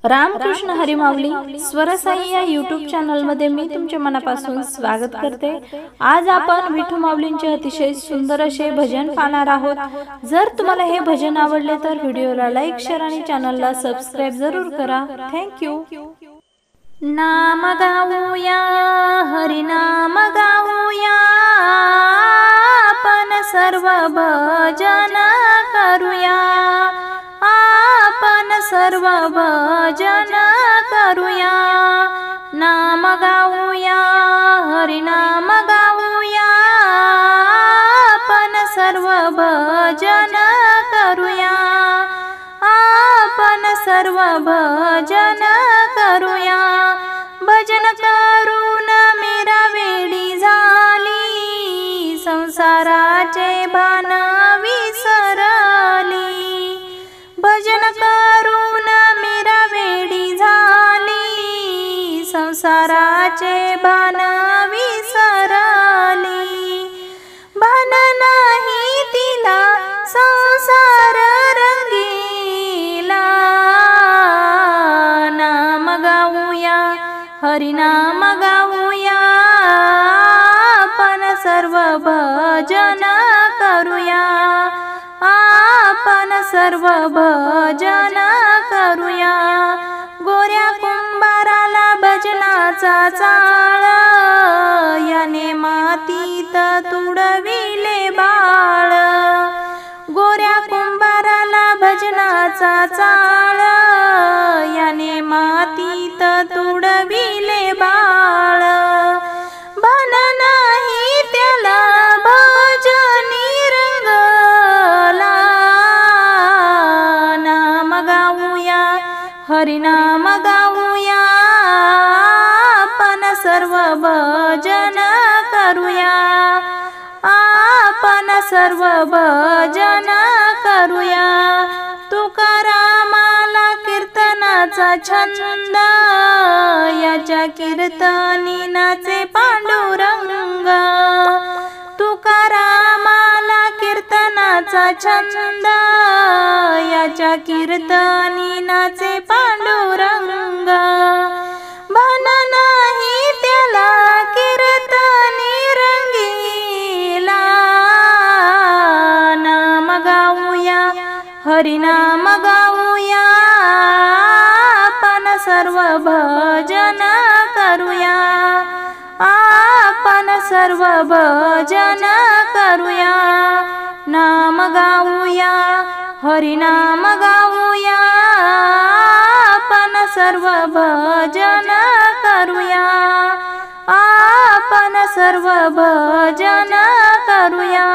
रामकृष्ण हरी माऊली स्वरसाई या YouTube channel मध्ये मी तुमच्या मनापासून स्वागत करते। आज आपण विठू माऊलींचे अतिशय सुंदर असे भजन पाहणार आहोत। जर तुम्हाला हे भजन आवडले तर व्हिडिओला लाईक शेअर आणि चॅनलला सबस्क्राइब जरूर करा। Thank you. नाम गाऊया हरी नाम गाऊया आपण सर्व भजन करूया आपण सर्व भजन करूया। नाम गाऊया हरी नाम गाऊया आपण सर्व भजन करूया आपण सर्व भजन करूया। भजन करून मीरा वेडी झाली संसाराचे भान विसरली। भजन करून मीरा वेडी झाली संसाराचे भान विसरली। भान नाही तिला संसार रंगीला। नाम गाऊया हरी नाम गाऊया आपण सर्व भजन करूया आपण सर्व भजन करूया। गोऱ्या कुंभाराला भजनाचा चाळ याने मातीत तुडविले बाळ। गोऱ्या कुंभाराला भजनाचा चाळ याने मातीत तुडविले बाळ। भान नाही त्याला भजनी रंगला। नाम गाऊया हरी नाम गाऊया आपण सर्व भजन करूया आपण सर्व भजन करूया। तुकारामाला कीर्तनाचा छंद याच्या कीर्तनी नाचे पांडुरंग। तुकारामाला कीर्तनाचा छंद याच्या कीर्तनी नाचे पांडुरंग। भान नाही त्याला कीर्तनी रंगीला। नाम गाऊया हरी नाम गाऊया आपण सर्व भजन करूया आपण सर्व भजन करूया। नाम गाऊया हरी नाम गाऊया आपण सर्व भजन करूया आपण सर्व भजन करूया।